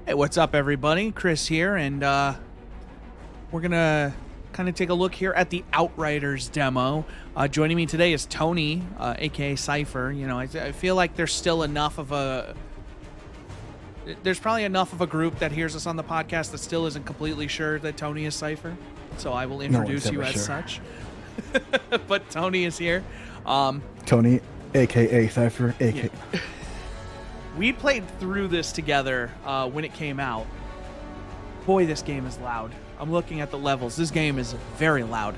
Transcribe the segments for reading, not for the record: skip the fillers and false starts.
Hey, what's up, everybody? Chris here, and we're gonna kind of take a look here at the Outriders demo. Joining me today is Tony, aka Cipher. You know, I feel like there's still enough of a... There's probably enough of a group that hears us on the podcast that still isn't completely sure that Tony is Cipher, so I will introduce you as such. But Tony is here. Tony, aka Cipher, aka... Yeah. We played through this together when it came out. Boy, this game is loud. I'm looking at the levels. This game is very loud.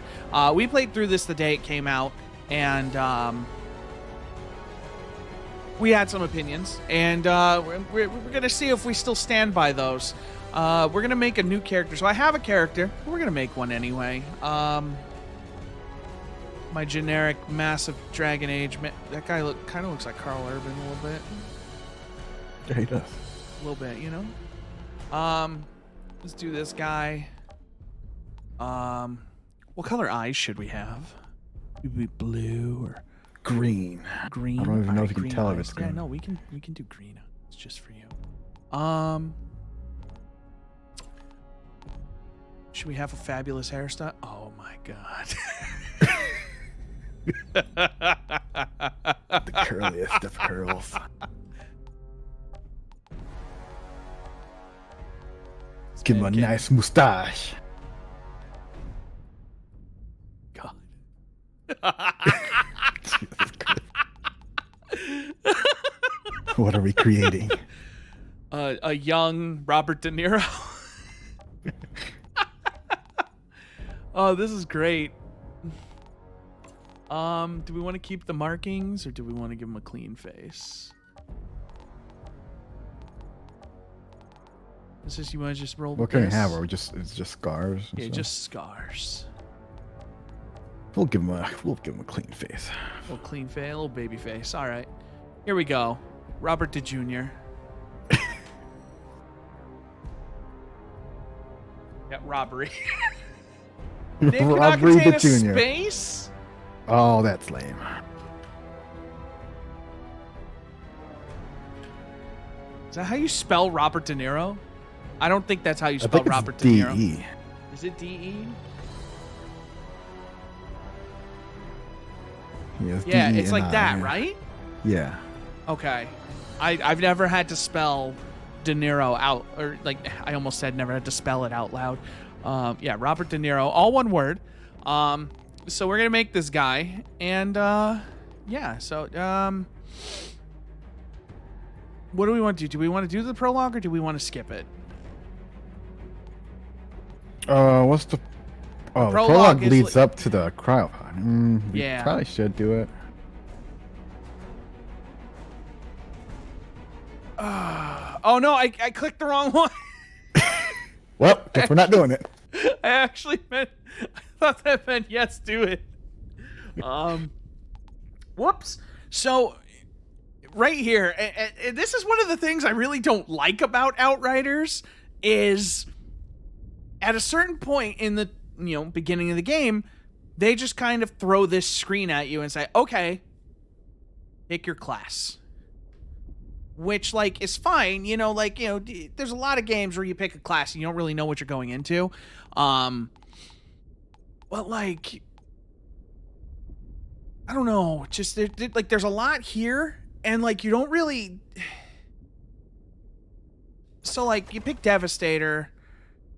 We played through this the day it came out, and we had some opinions, and we're going to see if we still stand by those. We're going to make a new character. So I have a character. We're going to make one anyway. My generic massive Dragon Age. That guy kind of looks like Carl Urban a little bit. Yeah, he does. A little bit, you know? Let's do this guy. What color eyes should we have? Should we be blue or green? Green. I don't even know if you can tell eyes. if it's green. Yeah, no, we can do green. It's just for you. Should we have a fabulous hairstyle? Oh my god. The curliest of curls. Give him a nice mustache. God. What are we creating? A young Robert De Niro. Oh, this is great. Do we want to keep the markings or do we want to give him a clean face? Is this, you want to just roll with What can we this? have? Or it's just scars? Yeah, stuff? just scars. We'll give him a clean face. A little clean face, a little baby face. All right, here we go. Robert De Jr. Yeah, robbery. Name cannot Robbery contain De a Jr. space. Oh, that's lame. Is that how you spell Robert De Niro? I don't think that's how you I spell think it's Robert De Niro. D-E. Is it D-E? Yeah, it's like that, yeah. right? Yeah. Okay. I've never had to spell De Niro out, or like I almost said never had to spell it out loud. Yeah, Robert De Niro, all one word. So we're gonna make this guy, and yeah. So what do we want to do? Do we want to do the prologue or do we want to skip it? What's the... Oh, prologue leads up to the cryopod. We probably should do it. Oh no, I clicked the wrong one. Well, guess we're not doing it. I actually meant... I thought that meant yes, do it. Whoops. So, right here, and this is one of the things I really don't like about Outriders, is at a certain point in the beginning of the game, they just kind of throw this screen at you and say, okay, pick your class. Which, like, is fine, there's a lot of games where you pick a class and you don't really know what you're going into. But, like, I don't know, just, there's a lot here, and, like, you don't really... So, like, you pick Devastator,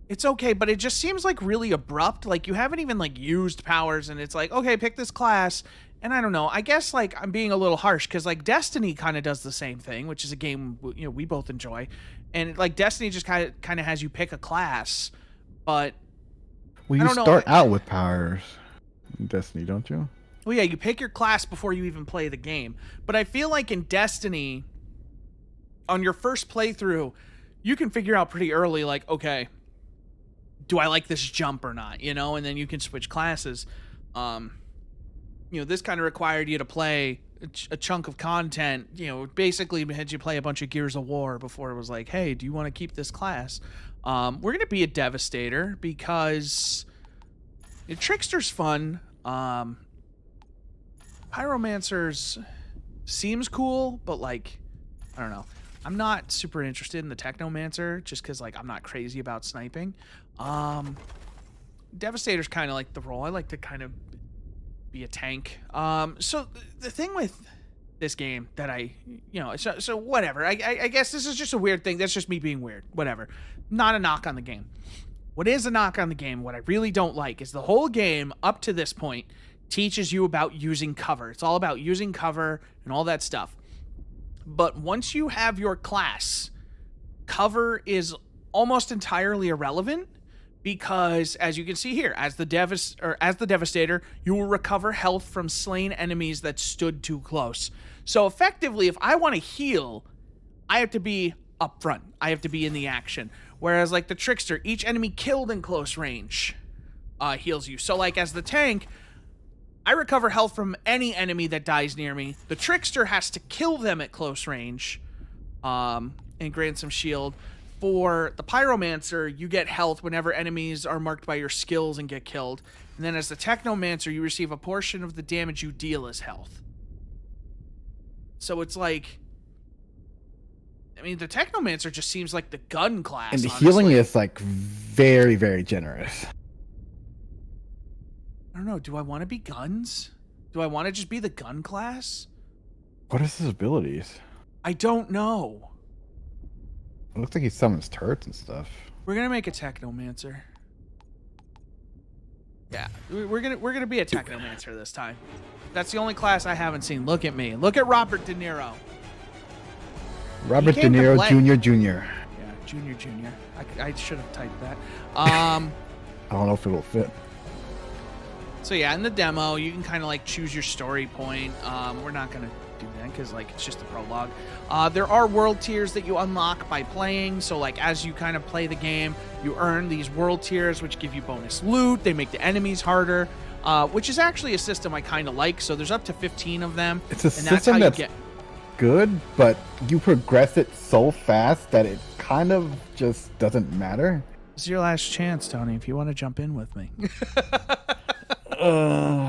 it's okay, but it just seems, like, really abrupt. Like, you haven't even, like, used powers, and it's like, okay, pick this class. And I don't know, I guess, like, I'm being a little harsh, because, like, Destiny kind of does the same thing, which is a game, we both enjoy. And, like, Destiny just kind of has you pick a class, but... Well, you start out with powers in Destiny, don't you? Well, yeah, you pick your class before you even play the game. But I feel like in Destiny, on your first playthrough, you can figure out pretty early, like, okay, do I like this jump or not, And then you can switch classes. This kind of required you to play a chunk of content, basically had you play a bunch of Gears of War before it was like, hey, do you want to keep this class? We're going to be a Devastator because Trickster's fun. Pyromancer's seems cool, but, like, I don't know. I'm not super interested in the Technomancer just because, like, I'm not crazy about sniping. Devastator's kind of like the role. I like to kind of be a tank. So the thing with this game that so whatever. I guess this is just a weird thing. That's just me being weird. Whatever. Not a knock on the game. What is a knock on the game, what I really don't like, is the whole game up to this point teaches you about using cover. It's all about using cover and all that stuff. But once you have your class, cover is almost entirely irrelevant because, as you can see here, as the Devastator, you will recover health from slain enemies that stood too close. So effectively, if I want to heal, I have to be up front. I have to be in the action. Whereas, like, the Trickster, each enemy killed in close range heals you. So, like, as the tank, I recover health from any enemy that dies near me. The Trickster has to kill them at close range and grant some shield. For the Pyromancer, you get health whenever enemies are marked by your skills and get killed. And then as the Technomancer, you receive a portion of the damage you deal as health. So it's like... I mean, the Technomancer just seems like the gun class, and the honestly. healing is, like, very, very generous. I don't know. Do I want to be guns? Do I want to just be the gun class? What is his abilities? I don't know. It looks like he summons turrets and stuff. We're gonna make a Technomancer. Yeah, we're gonna be a Technomancer this time. That's the only class I haven't seen. Look at me. Look at Robert De Niro. Robert De Niro Jr. Yeah, Jr. I should have typed that. I don't know if it'll fit. So yeah, in the demo, you can kind of like choose your story point. We're not gonna do that because like it's just the prologue. There are world tiers that you unlock by playing. So like as you kind of play the game, you earn these world tiers, which give you bonus loot. They make the enemies harder, which is actually a system I kind of like. So there's up to 15 of them. It's a system that's good, but you progress it so fast that it kind of just doesn't matter. This is your last chance, Tony, if you want to jump in with me. I'll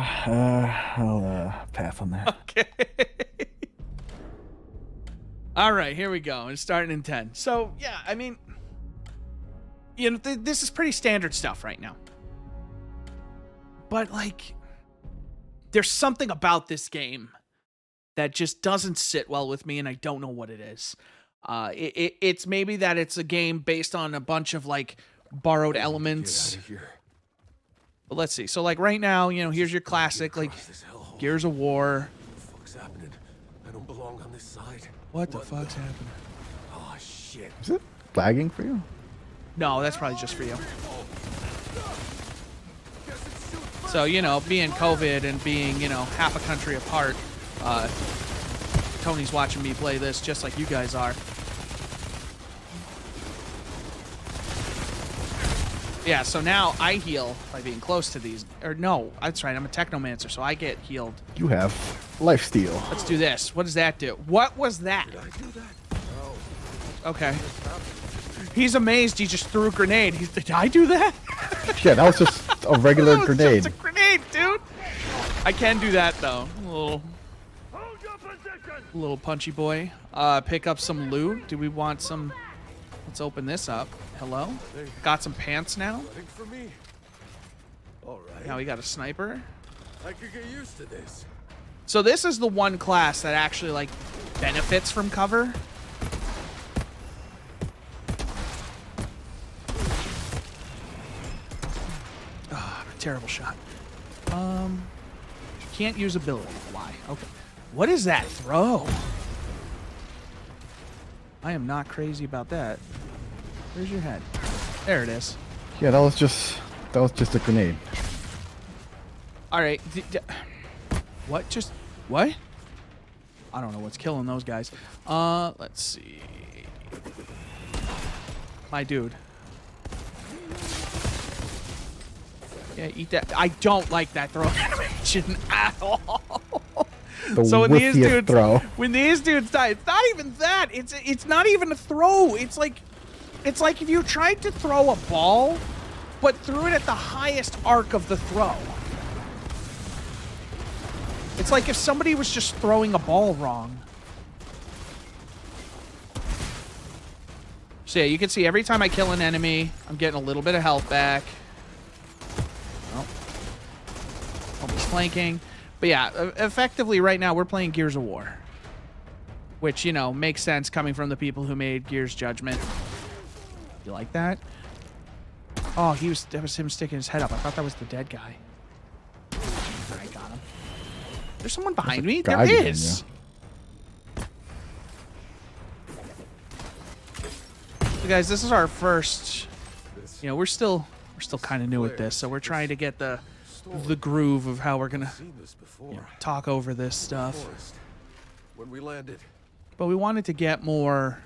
pass on that. Okay. All right, here we go. It's starting in 10. So, yeah, I mean, you know, this is pretty standard stuff right now. But, like, there's something about this game that just doesn't sit well with me, and I don't know what it is. It's maybe that it's a game based on a bunch of, like, borrowed elements. But let's see. So, like, right now, you know, here's your classic, like, Gears of War. What the fuck's happening? I don't belong on this side. What the fuck's happening? Oh, shit. Is it lagging for you? No, that's probably just for you. So, you know, being COVID and being, you know, half a country apart, Tony's watching me play this just like you guys are. Yeah, so now I heal by being close to these. Or no, that's right, I'm a Technomancer, so I get healed. You have lifesteal. Let's do this. What does that do? What was that? Did I do that? Oh. Okay. He's amazed he just threw a grenade. Did I do that? Yeah, that was just a regular grenade. Just a grenade, dude. I can do that, though. A little punchy boy. Pick up some loot. Do we want some... Let's open this up. Hello? Got some pants now? Nothing for me. All right. Now we got a sniper. I could get used to this. So this is the one class that actually, like, benefits from cover. Oh, terrible shot. Can't use ability. Why? Okay. What is that throw? I am not crazy about that. Where's your head? There it is. Yeah, that was just a grenade. All right. What? Just what? I don't know what's killing those guys. Let's see. My dude. Yeah, eat that. I don't like that throw animation at all. So when these dudes die, it's not even that. It's not even a throw. It's like if you tried to throw a ball, but threw it at the highest arc of the throw. It's like if somebody was just throwing a ball wrong. So yeah, you can see every time I kill an enemy, I'm getting a little bit of health back. Oh. Almost flanking. But yeah, effectively right now we're playing Gears of War. Which, you know, makes sense coming from the people who made Gears Judgment. You like that? Oh, that was him sticking his head up. I thought that was the dead guy. I got him. There's someone behind me? There is. So guys, this is our first, you know, we're still kind of new at this, so we're trying to get the groove of how we're gonna, you know, talk over this stuff. When we landed, but we wanted to get more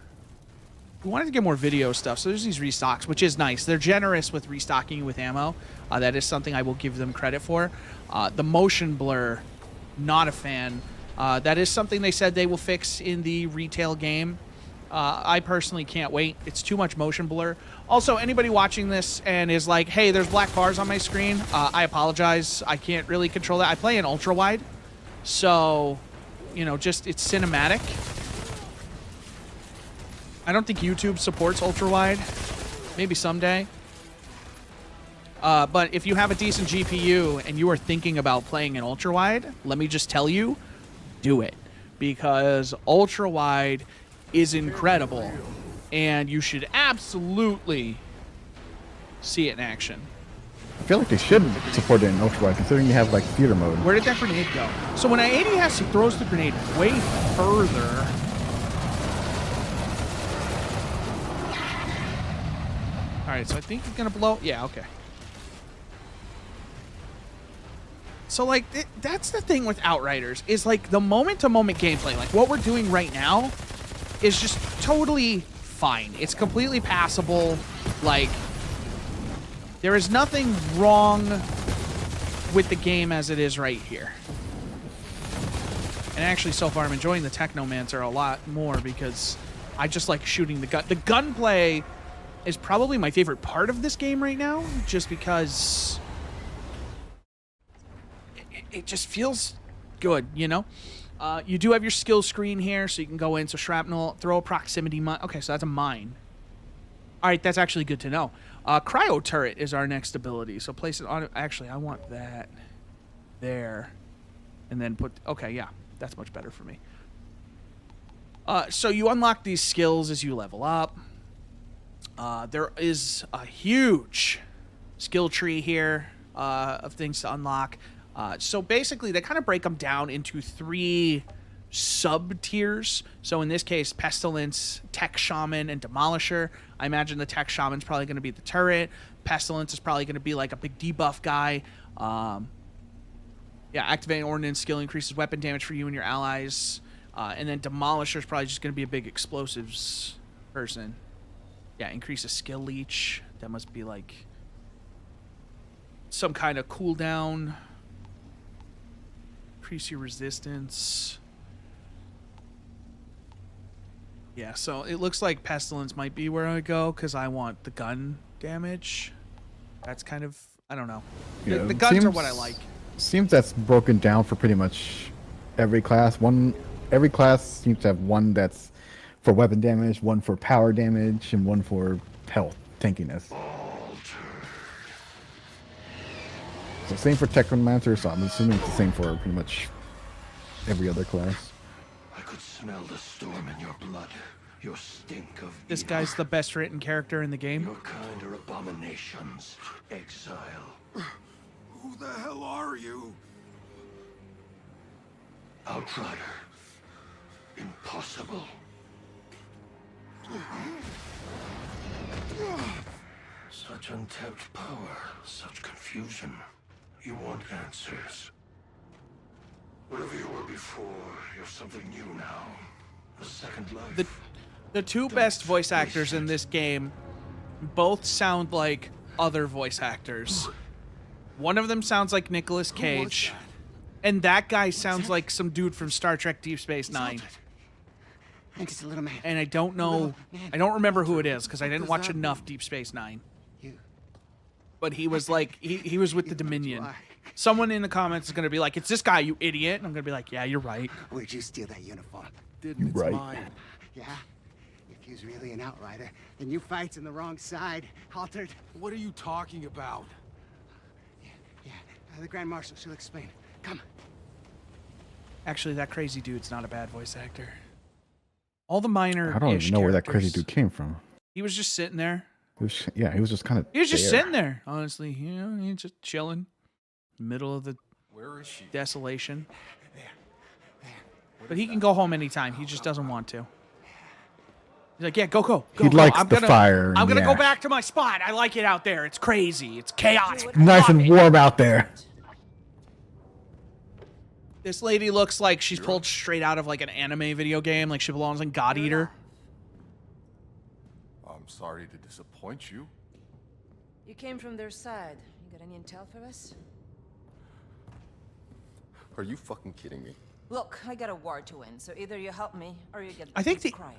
video stuff. So there's these restocks, which is nice. They're generous with restocking with ammo. That is something I will give them credit for. The motion blur, not a fan. That is something they said they will fix in the retail game. I personally can't wait. It's too much motion blur. Also, anybody watching this and is like, hey, there's black bars on my screen, I apologize. I can't really control that. I play in ultra wide, so, you know, just it's cinematic. I don't think YouTube supports ultra wide. Maybe someday. But if you have a decent GPU and you are thinking about playing in ultra wide, let me just tell you, do it, because ultra wide is incredible, and you should absolutely see it in action. I feel like they should support it in ultra-wide, considering you have, like, theater mode. Where did that grenade go? So when I 80 has, he throws the grenade way further. Alright, so I think he's gonna blow. Yeah, okay. So, like, that's the thing with Outriders, is, like, the moment-to-moment gameplay. Like, what we're doing right now is just totally fine. It's completely passable. Like, there is nothing wrong with the game as it is right here. And actually, so far, I'm enjoying the Technomancer a lot more because I just like shooting the gun. The gunplay is probably my favorite part of this game right now, just because it just feels good, you know? You do have your skill screen here, so you can go in. So shrapnel, throw a proximity mine. Okay, so that's a mine. All right, that's actually good to know. Cryo turret is our next ability. So place it on. Actually, I want that there, and then put. Okay, yeah, that's much better for me. So you unlock these skills as you level up. There is a huge skill tree here of things to unlock. So basically, they kind of break them down into 3 sub-tiers. So in this case, Pestilence, Tech Shaman, and Demolisher. I imagine the Tech Shaman's probably going to be the turret. Pestilence is probably going to be like a big debuff guy. Yeah, activating ordnance skill increases weapon damage for you and your allies. And then Demolisher is probably just going to be a big explosives person. Yeah, increases skill leech. That must be like some kind of cooldown. Increase your resistance. Yeah, so it looks like Pestilence might be where I go because I want the gun damage. That's kind of, I don't know. Yeah, the guns are what I like. Seems that's broken down for pretty much every class. Every class seems to have one that's for weapon damage, one for power damage, and one for health, tankiness. So same for Technomancer, so I'm assuming it's the same for pretty much every other class. I could smell the storm in your blood, your stink of This evil. guy's the best written character in the game. Your kind are abominations, exile. who the hell are you? Outrider. Impossible. Such untapped power, such confusion. You want answers. Whatever you were before, you're something new now. A second life. The 2 best voice actors in this game both sound like other voice actors. One of them sounds like Nicolas Cage, and that guy sounds like some dude from Star Trek Deep Space Nine. I think it's a little man. And I don't know, I don't remember who it is because I didn't watch enough Deep Space Nine. But he was like, he was with the Dominion. Someone in the comments is going to be like, it's this guy, you idiot. And I'm going to be like, yeah, you're right. Where'd you steal that uniform? Didn't, it's Right. mine. Yeah? If he's really an outrider, then you fight's in the wrong side. Altered. What are you talking about? Yeah, the Grand Marshal, she'll explain. Come. Actually, that crazy dude's not a bad voice actor. All the minor. I don't even know where that crazy dude came from. He was just sitting there. He was just kind of. He was just sitting there, honestly. You know, he's just chilling, middle of the Where is she? desolation. There. But he can go home anytime. He just doesn't want to. He's like, yeah, go. He likes the fire. I'm gonna yeah. go back to my spot. I like it out there. It's crazy. It's chaotic. Nice and warm out there. This lady looks like she's pulled straight out of like an anime video game. Like she belongs in God Eater. I'm sorry to disappoint you. You came from their side. You got any intel for us? Are you fucking kidding me? Look, I got a war to win, so either you help me or you get I think the- cryo.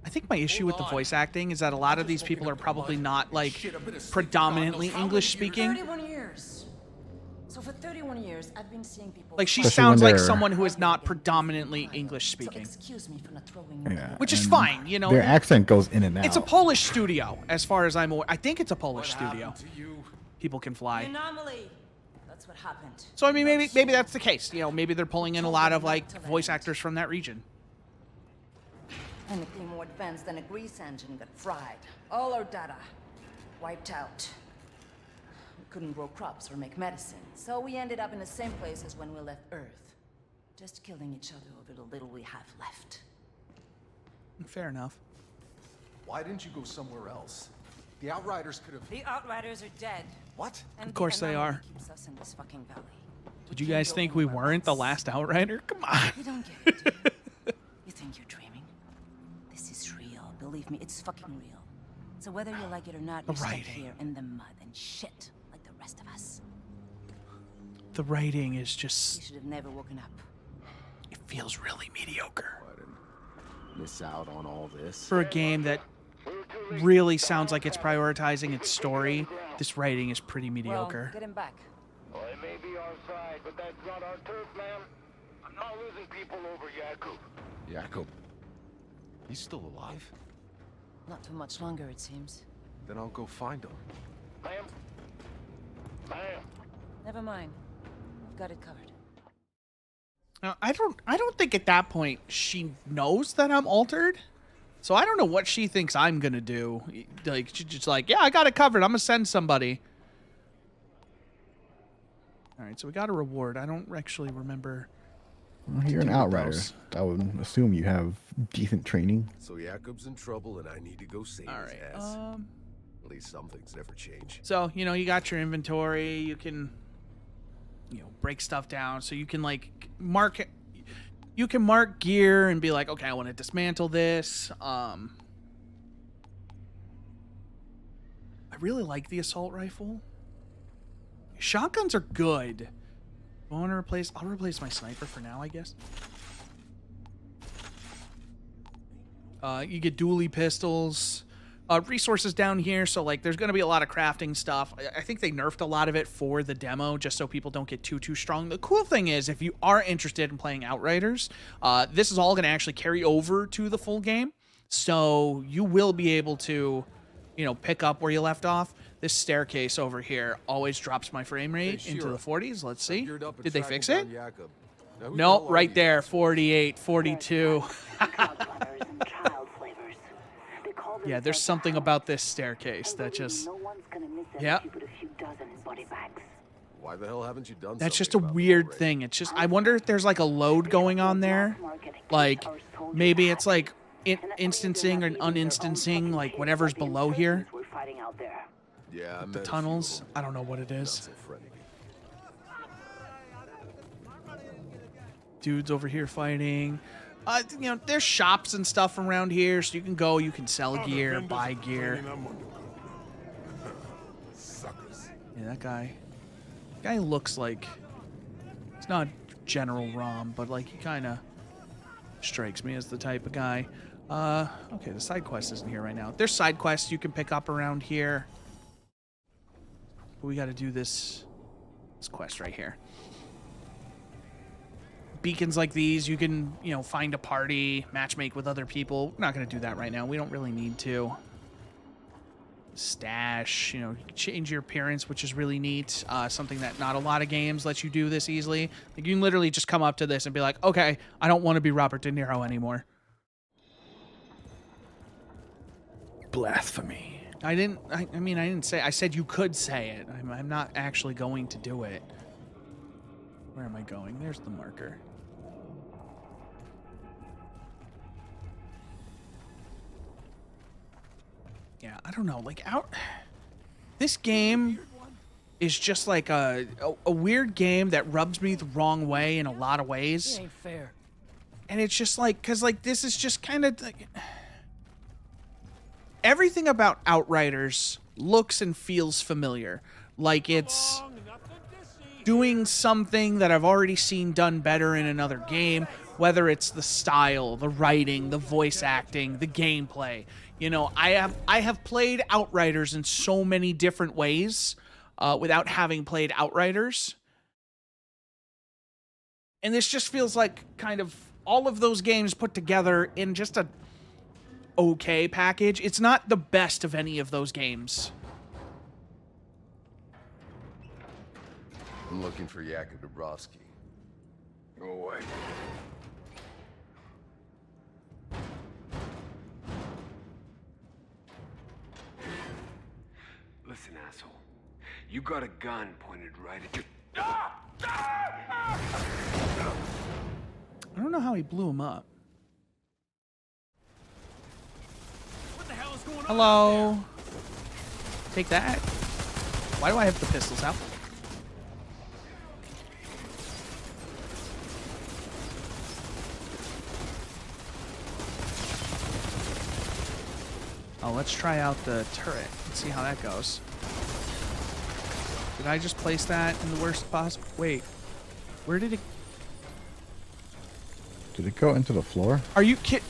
I think my issue with the voice acting is that a lot of these people are probably not like predominantly English speaking. 31 years. So for 31 years, I've been seeing people. Like she Especially sounds when like they're- someone who is not predominantly English So speaking, excuse me for not throwing. Yeah, which is and fine. You know, their accent goes in and out. it's a Polish studio, as far as I'm aware. I think it's a Polish studio. Happened to you? People can fly. Anomaly. That's what happened. So I mean, maybe that's the case. You know, maybe they're pulling in a lot of like voice actors from that region. Anything more advanced than a grease engine got fried. All our data wiped out. We couldn't grow crops or make medicine, so we ended up in the same place as when we left Earth. Just killing each other over the little we have left. Fair enough. Why didn't you go somewhere else? The Outriders could have... The Outriders are dead. What? And Of course the they anomaly are. keeps us in this fucking valley. Did you guys think we weren't the last Outrider? Come on. You don't get it, do you? You think you're dreaming? This is real. Believe me, it's fucking real. So whether you like it or not, you're stuck writing. here in the mud and shit like the rest of us. The writing is You just, should have never woken up. it feels really mediocre I didn't miss out on all this. for a game that really sounds like it's prioritizing its story. This writing is pretty mediocre. Well, get him back. Well, it may be our side, but that's not our turf, man. I'm not losing people over Jakub. Jakub. He's still alive? Not for much longer, it seems. Then I'll go find him. Ma'am? Ma'am? Never mind. I've got it covered. Now, I don't think at that point she knows that I'm altered. So I don't know what she thinks I'm gonna do. Like she's just like, yeah, I got it covered. I'm gonna send somebody. All right, so we got a reward. I don't actually remember. Well, you're an do with outrider. those. I would assume you have decent training. So Jakub's in trouble and I need to go save All his right. ass. At least some things never change. So you know, you got your inventory. You can, break stuff down. So you can like mark it. You can mark gear and be like, okay, I want to dismantle this. I really like the assault rifle. Shotguns are good. I want to replace. I'll replace my sniper for now, I guess. You get dually pistols. Resources down here, so like there's going to be a lot of crafting stuff. I think they nerfed a lot of it for the demo just so people don't get too strong. The cool thing is if you are interested in playing Outriders, this is all going to actually carry over to the full game. So you will be able to, pick up where you left off. This staircase over here always drops my frame rate into the 40s. Let's see. Did they fix it? Nope, right there, 48, 42. Yeah, there's something about this staircase that just... Yeah. Why the hell haven't you done That's just a something about weird it? thing. It's just... I wonder if there's like a load going on there. Like, maybe it's like instancing and uninstancing, like whatever's below here. Yeah, I The met a few tunnels. of them. I don't know what it Not is. so friendly. Dudes over here fighting. There's shops and stuff around here, so you can go, you can sell gear, buy gear. Suckers. Yeah, that guy looks like, it's not General Romp, but like he kind of strikes me as the type of guy. Okay, the side quest isn't here right now. There's side quests you can pick up around here. But we got to do this quest right here. beacons like these, you can, you know, find a party, matchmake with other people. We're not going to do that right now. We don't really need to. Stash, you know, change your appearance, which is really neat. Something that not a lot of games let you do this easily. Like, you can literally just come up to this and be like, okay, I don't want to be Robert De Niro anymore. Blasphemy. I mean, I didn't say, I said you could say it. I'm not actually going to do it. Where am I going? There's the marker. Yeah, I don't know. Like, this game is just like a weird game that rubs me the wrong way in a lot of ways. It ain't fair. And it's just like, because like this is just kind of like, everything about Outriders looks and feels familiar. Like it's doing something that I've already seen done better in another game, whether it's the style, the writing, the voice acting, the gameplay. You know, I have played Outriders in so many different ways without having played Outriders. And this just feels like kind of all of those games put together in just a okay package. It's not the best of any of those games. I'm looking for Yakov Dabrowski. Go away. Listen, asshole. You got a gun pointed right at your... I don't know how he blew him up. What the hell is going on? Hello. Take that. Why do I have the pistols out? Oh, let's try out the turret. Let's see how that goes. Did I just place that in the worst possible... Wait. Where did it... Did it go into the floor? Are you kid...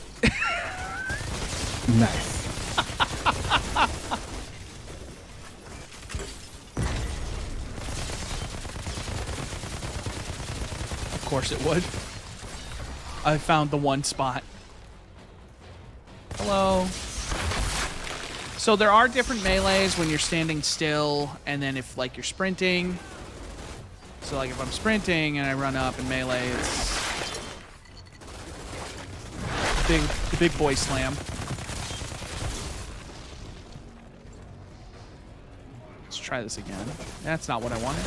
Nice. Of course it would. I found the one spot. Hello. So there are different melees when you're standing still, and then if like you're sprinting. So like if I'm sprinting and I run up and melee, it's the big boy slam. Let's try this again. That's not what I wanted.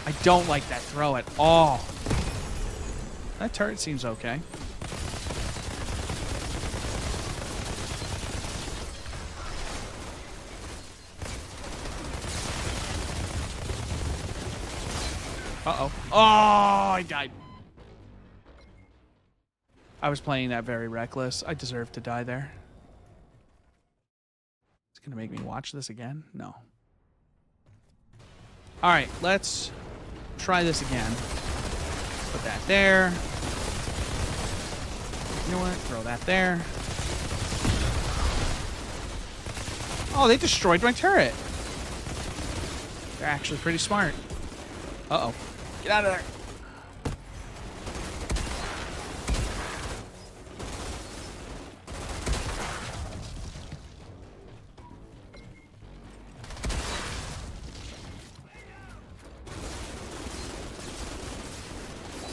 I don't like that throw at all. That turret seems okay. Uh-oh. Oh, I died. I was playing that very reckless. I deserve to die there. It's going to make me watch this again? No. All right, let's try this again. Put that there. You know what? Throw that there. Oh, they destroyed my turret. They're actually pretty smart. Uh-oh. Get out of there.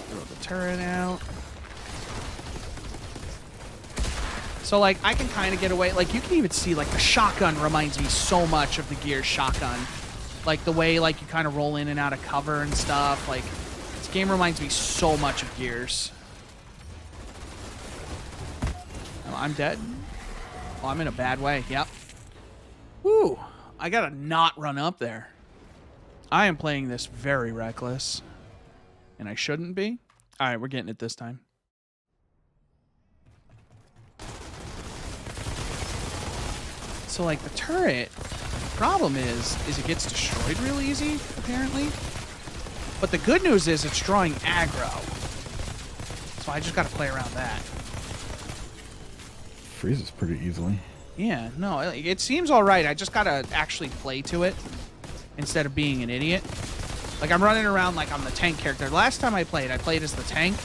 Throw the turret out. So, like, I can kind of get away. Like, you can even see, like, the shotgun reminds me so much of the Gears shotgun. Like, the way, like, you kind of roll in and out of cover and stuff. Like, this game reminds me so much of Gears. Oh, I'm dead. Oh, I'm in a bad way. Yep. Woo. I gotta not run up there. I am playing this very reckless. And I shouldn't be. All right, we're getting it this time. So, like, the turret... problem is it gets destroyed real easy, apparently. But the good news is it's drawing aggro. So I just got to play around that. Freezes pretty easily. Yeah, no, it seems all right. I just got to actually play to it instead of being an idiot. Like, I'm running around like I'm the tank character. Last time I played as the tank,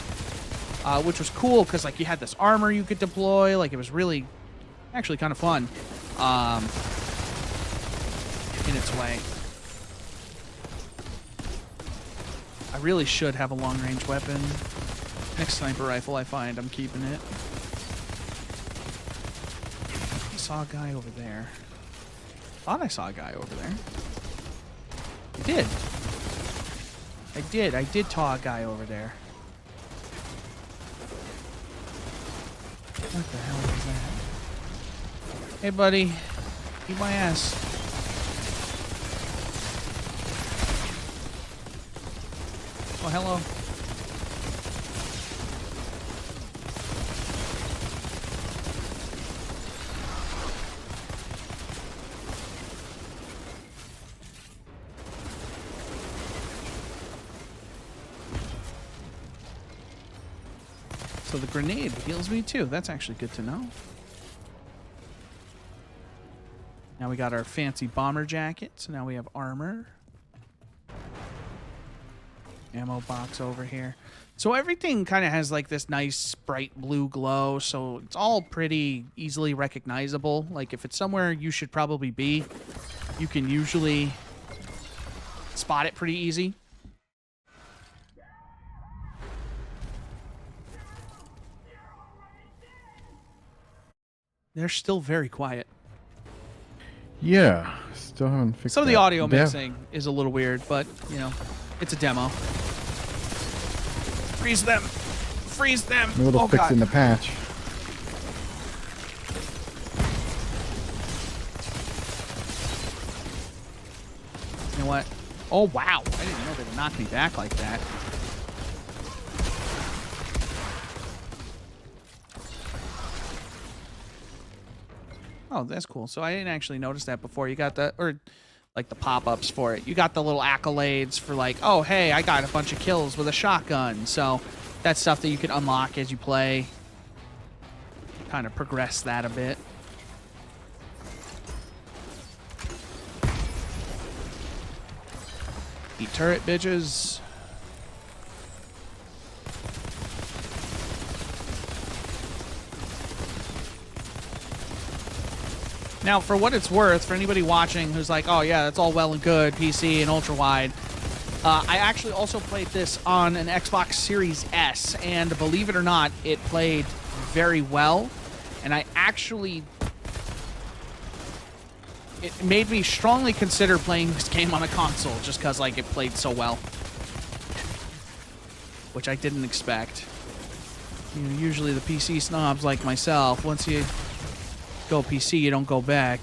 which was cool because, like, you had this armor you could deploy. Like, it was really, actually kind of fun in its way. I really should have a long-range weapon. Next sniper rifle I find, I'm keeping it. I saw a guy over there. Thought I saw a guy over there. I did taw a guy over there. What the hell is that? Hey, buddy. Eat my ass. Oh, hello. So the grenade heals me too. That's actually good to know. Now we got our fancy bomber jacket. So now we have armor. Ammo box over here. So everything kind of has like this nice bright blue glow. So it's all pretty easily recognizable. Like if it's somewhere you should probably be, you can usually spot it pretty easy. They're still very quiet. Yeah, still haven't fixed Some of the that. audio They have- mixing is a little weird, but, you know, it's a demo. Freeze them! Freeze them! Maybe they'll fix it in the patch. You know what? Oh, wow. I didn't know they would knock me back like that. Oh, that's cool. So I didn't actually notice that before. You got the, or like the pop-ups for it. You got the little accolades for like, oh, hey, I got a bunch of kills with a shotgun. So that's stuff that you can unlock as you play. Kind of progress that a bit. Eat turret, bitches. Now, for what it's worth, for anybody watching who's like, oh yeah, that's all well and good, PC and ultra-wide, I actually also played this on an Xbox Series S, and believe it or not, it played very well, and I actually... It made me strongly consider playing this game on a console, just because like, it played so well. Which I didn't expect. You know, usually the PC snobs like myself, once you go PC, you don't go back.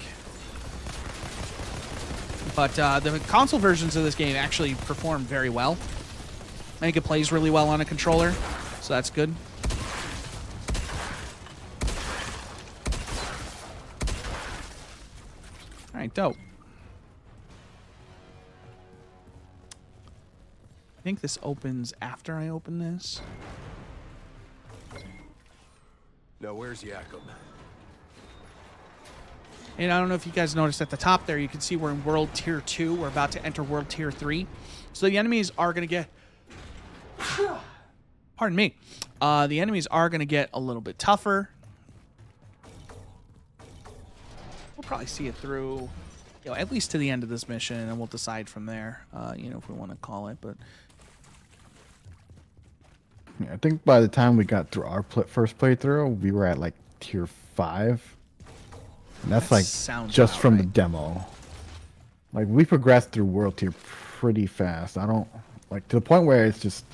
But the console versions of this game actually perform very well. I think it plays really well on a controller, so that's good. All right, dope. I think this opens after I open this. Now where's Jakob? And I don't know if you guys noticed at the top there, you can see we're in World Tier 2. We're about to enter World Tier 3. So the enemies are going to get... Pardon me. The enemies are going to get a little bit tougher. We'll probably see it through, you know, at least to the end of this mission, and we'll decide from there, you know, if we want to call it. But Yeah, I think by the time we got through our first playthrough, we were at like tier 5. And that's That like sounds just about from the right. demo. Like we progressed through world tier pretty fast. I don't like to the point where it's just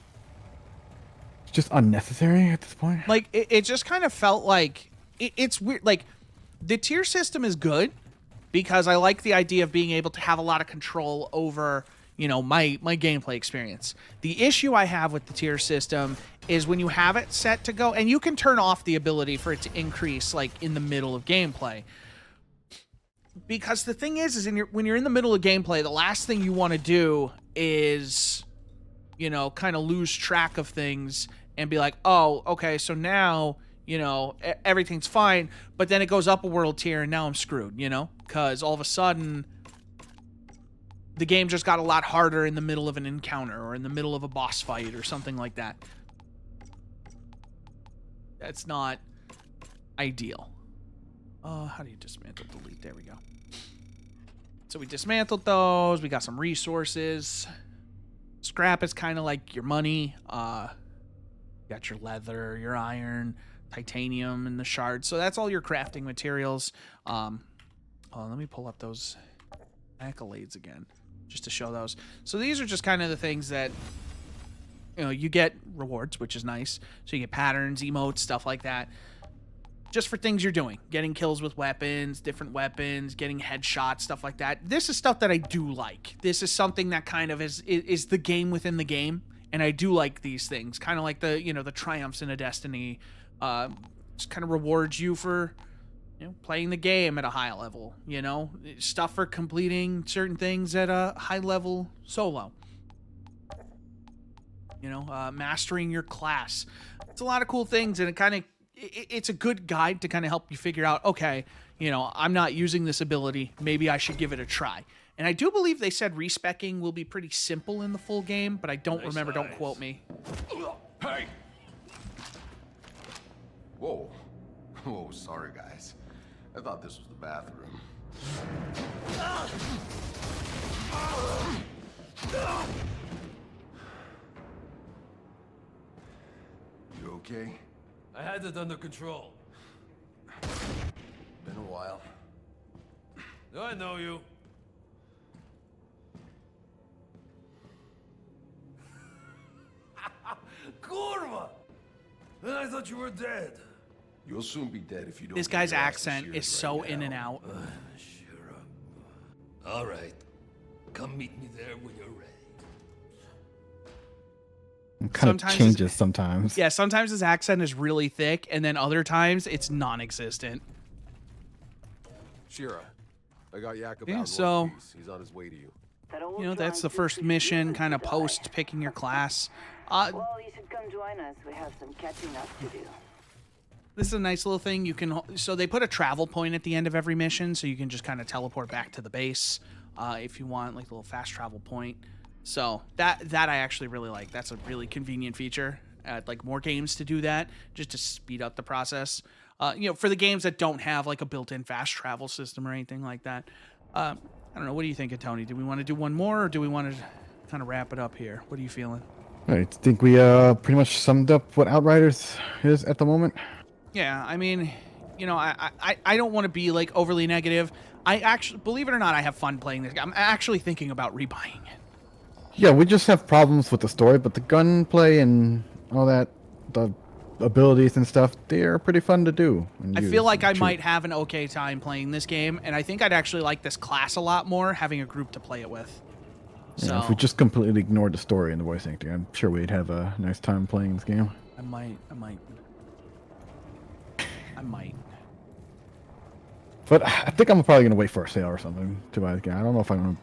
unnecessary at this point. like, it just kind of felt like it's weird. Like, the tier system is good because I like the idea of being able to have a lot of control over, you know, my gameplay experience. The issue I have with the tier system is when you have it set to go, and you can turn off the ability for it to increase, like, in the middle of gameplay. Because the thing is when you're in the middle of gameplay, the last thing you want to do is, you know, kind of lose track of things and be like, oh, okay, so now, you know, everything's fine, but then it goes up a world tier and now I'm screwed, you know? Because all of a sudden, the game just got a lot harder in the middle of an encounter or in the middle of a boss fight or something like that. That's not ideal. How do you dismantle, delete? There we go. So we dismantled those. We got some resources. Scrap is kind of like your money. You got your leather, your iron, titanium, and the shards. So that's all your crafting materials. Let me pull up those accolades again, just to show those. So these are just kind of the things that, you know, you get rewards, which is nice. So you get patterns, emotes, stuff like that. Just for things you're doing. Getting kills with weapons, different weapons, getting headshots, stuff like that. This is stuff that I do like. This is something that kind of is the game within the game. And I do like these things. Kind of like the, you know, the triumphs in a Destiny. Just kind of rewards you for, you know, playing the game at a high level. You know, stuff for completing certain things at a high level solo. You know, mastering your class. It's a lot of cool things, and it kind of, it's a good guide to kind of help you figure out, okay, you know, I'm not using this ability. Maybe I should give it a try. And I do believe they said respecking will be pretty simple in the full game, but I don't remember. Don't quote me. Hey! Whoa. Whoa, sorry, guys. I thought this was the bathroom. You okay? I had it under control. Been a while. I know you. Kurva! I thought you were dead. You'll soon be dead if you don't. This get guy's your ass to accent Shears is so right in now. and out. Sure. All right. Come meet me there when you're ready. It kind of Sometimes changes sometimes. Yeah, sometimes his accent is really thick, and then other times it's non-existent. Shira, I got Yak about Yeah, one so- piece. He's on his way to you. You know, that's the first mission, kind of post picking your class. Well, you should come join us. We have some catching up to do. This is a nice little thing. You can, so they put a travel point at the end of every mission, so you can just kind of teleport back to the base if you want, like a little fast travel point. So that I actually really like. That's a really convenient feature. I'd like more games to do that, just to speed up the process. You know, for the games that don't have like a built-in fast travel system or anything like that. I don't know. What do you think, Tony? Do we want to do one more, or do we want to kind of wrap it up here? What are you feeling? I think we pretty much summed up what Outriders is at the moment. Yeah, I mean, you know, I don't want to be like overly negative. I actually, believe it or not, I have fun playing this. I'm actually thinking about rebuying it. Yeah, we just have problems with the story, but the gunplay and all that, the abilities and stuff, they're pretty fun to do. I feel like I might have an okay time playing this game, and I think I'd actually like this class a lot more, having a group to play it with. So Yeah, if we just completely ignored the story and the voice acting, I'm sure we'd have a nice time playing this game. I might. But I think I'm probably going to wait for a sale or something to buy the game. I don't know if I'm going to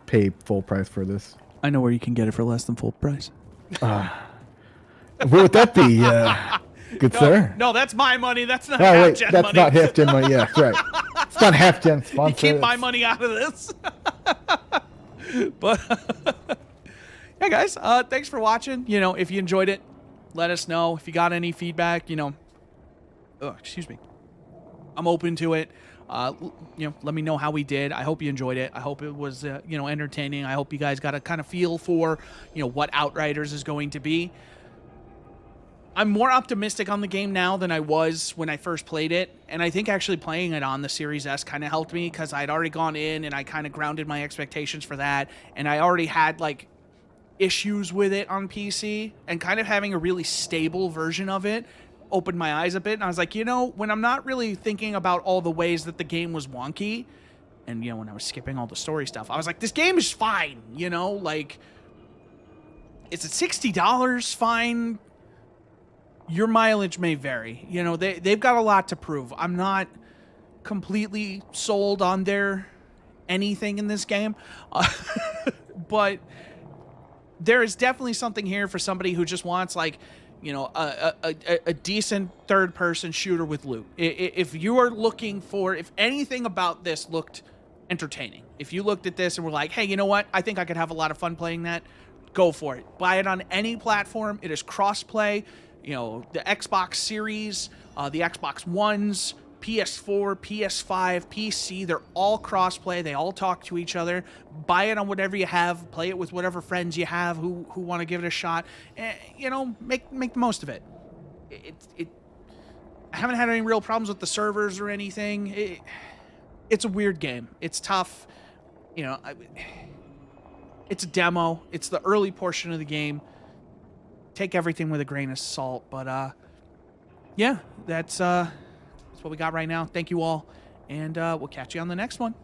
pay full price for this. I know where you can get it for less than full price. Where would that be, good sir? No, that's my money. That's not Oh, wait, HalfGen that's money. not HalfGen money. Yeah, right. It's not HalfGen You sponsor. keep my money out of this. But yeah, guys, thanks for watching. You know, if you enjoyed it, let us know. If you got any feedback, you know, excuse me, I'm open to it. You know, let me know how we did. I hope you enjoyed it. I hope it was, you know, entertaining. I hope you guys got a kind of feel for, you know, what Outriders is going to be. I'm more optimistic on the game now than I was when I first played it, and I think actually playing it on the Series S kind of helped me, because I'd already gone in and I kind of grounded my expectations for that, and I already had like issues with it on PC, and kind of having a really stable version of it opened my eyes a bit, and I was like, you know, when I'm not really thinking about all the ways that the game was wonky, and, you know, when I was skipping all the story stuff, I was like, this game is fine, you know, like, it's at $60, fine. Your mileage may vary. You know, they've got a lot to prove. I'm not completely sold on their anything in this game, but there is definitely something here for somebody who just wants, like, you know, a decent third-person shooter with loot. If you are looking for, if anything about this looked entertaining. If you looked at this and were like, hey, you know what? I think I could have a lot of fun playing that. Go for it. Buy it on any platform. It is cross-play. You know, the Xbox Series, the Xbox Ones, PS4, PS5, PC, they're all cross-play. They all talk to each other. Buy it on whatever you have. Play it with whatever friends you have who want to give it a shot. You know, make the most of it. I haven't had any real problems with the servers or anything. It's a weird game. It's tough. You know, it's a demo. It's the early portion of the game. Take everything with a grain of salt. But, yeah, that's what we got right now. Thank you all. And we'll catch you on the next one.